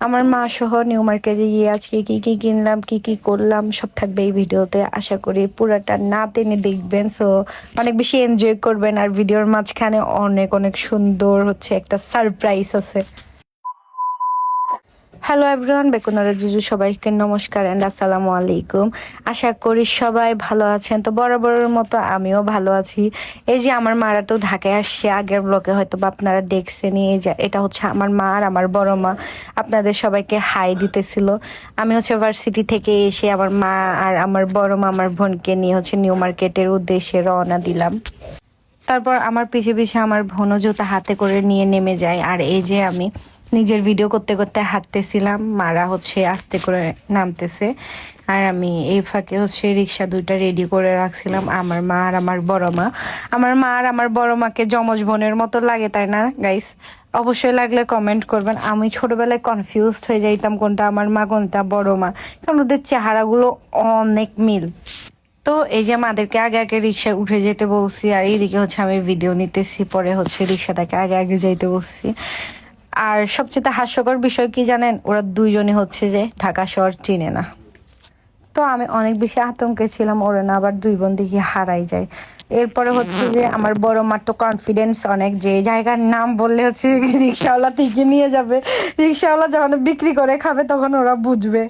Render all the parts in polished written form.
আমার মা সহ নিউ মার্কেটে গিয়ে আজকে কি কি কিনলাম, কি কি করলাম সব থাকবে এই ভিডিওতে। আশা করি পুরাটা না টেনে দেখবেন, সো অনেক বেশি এনজয় করবেন। আর ভিডিওর মাঝখানে অনেক অনেক সুন্দর হচ্ছে একটা সারপ্রাইজ আছে। হ্যালো এভরিওয়ান, বেকুনারা জুজু সবাইকে নমস্কার এন্ড আসসালামু আলাইকুম। আশা করি সবাই ভালো আছেন। তো বরাবরের মতো আমিও ভালো আছি। এই যে আমার মারা তো ঢাকায় আসছে, আগের ব্লগে হয়তো বা আপনারা দেখছেনই। এই যে এটা হচ্ছে আমার মা আর আমার বড় মা আপনাদের সবাইকে হাই দিতেছিল। আমি হচ্ছে ভার্সিটি থেকে এসে আমার মা আর আমার বড় মা আমার বোনকে নিয়ে হচ্ছে নিউ মার্কেটের উদ্দেশ্যে রওনা দিলাম। তারপর আমার পিছে পিছে আমার বোনও জুতা হাতে করে নিয়ে নেমে যায়। আর এই যে আমি নিজের ভিডিও করতে করতে হাঁটতেছিলাম, মারা হচ্ছে আস্তে করে নামতেছে। আর আমি এই ফাঁকে হচ্ছে রিক্সা দুইটা রেডি করে রাখছিলাম। আমার মা আর আমার বড় মা, আমার মা আর আমার বড় মাকে যমজ বোনের মতো লাগে, তাই না গাইস? অবশ্যই লাগলে কমেন্ট করবেন। আমি ছোটবেলায় কনফিউজড হয়ে যাইতাম কোনটা আমার মা কোনটা বড় মা, কারণ ওদের চেহারাগুলো অনেক মিল। তো এই যে আমাদেরকে আগে আগে রিক্সায় উঠে যেতে বলছি, আর এইদিকে হচ্ছে আমি ভিডিও নিতেছি, পরে হচ্ছে রিক্সাটাকে আগে আগে যাইতে বলছি। আর সবচেয়ে হাস্যকর বিষয় কি জানেন, ওরা দুইজনই হচ্ছে যে ঢাকা শহর চিনে না। তো আমি অনেক বেশি আতঙ্কে ছিলাম, ওরা না আবার দুই বোন দেখি হারাই যায়। এরপরে হচ্ছে যে আমার বড় মার তো কনফিডেন্স অনেক, যে জায়গার নাম বললে হচ্ছে রিক্সাওয়ালা ঠিকই নিয়ে যাবে। রিক্সাওয়ালা যখন বিক্রি করে খাবে তখন ওরা বুঝবে।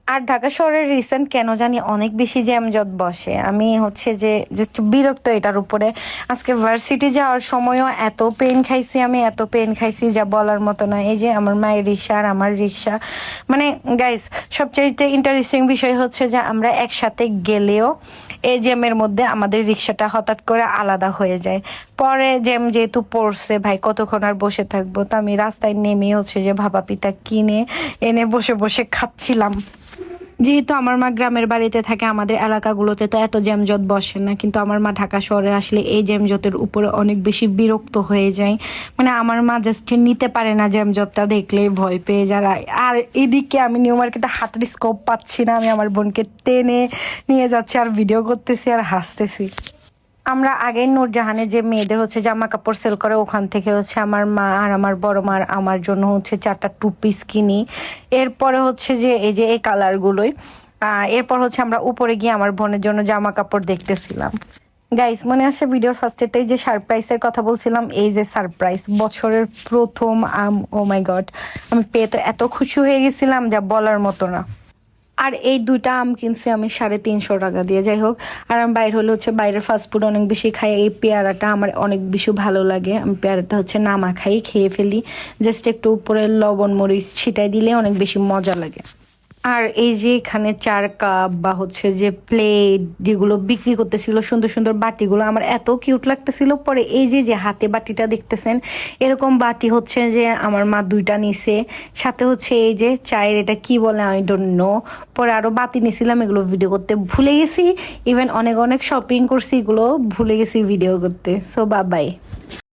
আর ঢাকা শহরের রিসেন্ট কেন জানি অনেক বেশি জ্যামজট বসে। আমি হচ্ছে যে জাস্ট বিরক্ত এটার উপরে। আজকে ভার্সিটি যাওয়ার সময়ও এত পেন খাইছি, আমি এত পেন খাইছি যা বলার মতো না। এই যে আমার মায়ের রিক্সা আর আমার রিক্সা, মানে গাইস সবচাইতে ইন্টারেস্টিং বিষয় হচ্ছে যে আমরা একসাথে গেলেও এই জ্যামের মধ্যে আমাদের রিক্সাটা হঠাৎ করে আলাদা হয়ে যায়। পরে জ্যাম যেহেতু পড়ছে, ভাই কতক্ষণ আর বসে থাকবো। তো আমি রাস্তায় নেমে হচ্ছে যে ভাপা পিঠা কিনে এনে বসে বসে খাচ্ছিলাম। যেহেতু আমার মা গ্রামের বাড়িতে থাকে, আমাদের এলাকাগুলোতে তো এত জ্যামজট বসে না, কিন্তু আমার মা ঢাকা শহরে আসলে এই জ্যামজটের উপরে অনেক বেশি বিরক্ত হয়ে যায়। মানে আমার মা জাস্ট নিতে পারে না, জ্যামজটটা দেখলেই ভয় পেয়ে যায়। আর এদিকে আমি নিউ মার্কেটে হাতের স্কোপ পাচ্ছি না, আমি আমার বোনকে টেনে নিয়ে যাচ্ছি আর ভিডিও করতেছি আর হাসতেছি। আমরা আগেই নূরজাহানে যে মেয়েদের হচ্ছে জামা কাপড় সেল করে, ওখান থেকে হচ্ছে আমার মা আর আমার বড় মার আমার জন্য হচ্ছে 4টা 2 পিস কিনি। এরপরে হচ্ছে যে এই যে এই কালারগুলোই। এরপর হচ্ছে আমরা উপরে গিয়ে আমার বোনের জন্য জামা কাপড় দেখতেছিলাম। গাইস মনে আসে ভিডিওর ফার্স্টেতেই যে সারপ্রাইজের কথা বলছিলাম, এই যে সারপ্রাইজ বছরের প্রথম আম। ও মাই গড, আমি পেয়ে তো এত খুশি হয়ে গেছিলাম যা বলার মতো না। আর এই দুইটা আম কিনছি আমি 350 টাকা দিয়ে। যাই হোক, আর আমি বাইরে হলে হচ্ছে বাইরের ফাস্টফুড অনেক বেশি খাই। এই পেয়ারাটা আমার অনেক বেশি ভালো লাগে। আমি পেয়ারাটা হচ্ছে নামা খাই, খেয়ে ফেলি, জাস্ট একটু উপরে লবণ মরিচ ছিটাই দিলে অনেক বেশি মজা লাগে। আর এই যে এখানে 4 কাপ বা হচ্ছে যে প্লেট যেগুলো বিক্রি করতেছিল, সুন্দর সুন্দর বাটিগুলো আমার এত কিউট লাগতেছিল। পরে এই যে যে হাতে বাটিটা দেখতেছেন, এরকম বাটি হচ্ছে যে আমার মা 2টা নিছে। সাথে হচ্ছে এই যে চায়ের, এটা কি বলে আই ডোন্ট নো। পরে আরো বাতি নিছিলাম, এগুলো ভিডিও করতে ভুলে গেছি। ইভেন অনেক অনেক শপিং করছি, এগুলো ভুলে গেছি ভিডিও করতে। So bye bye.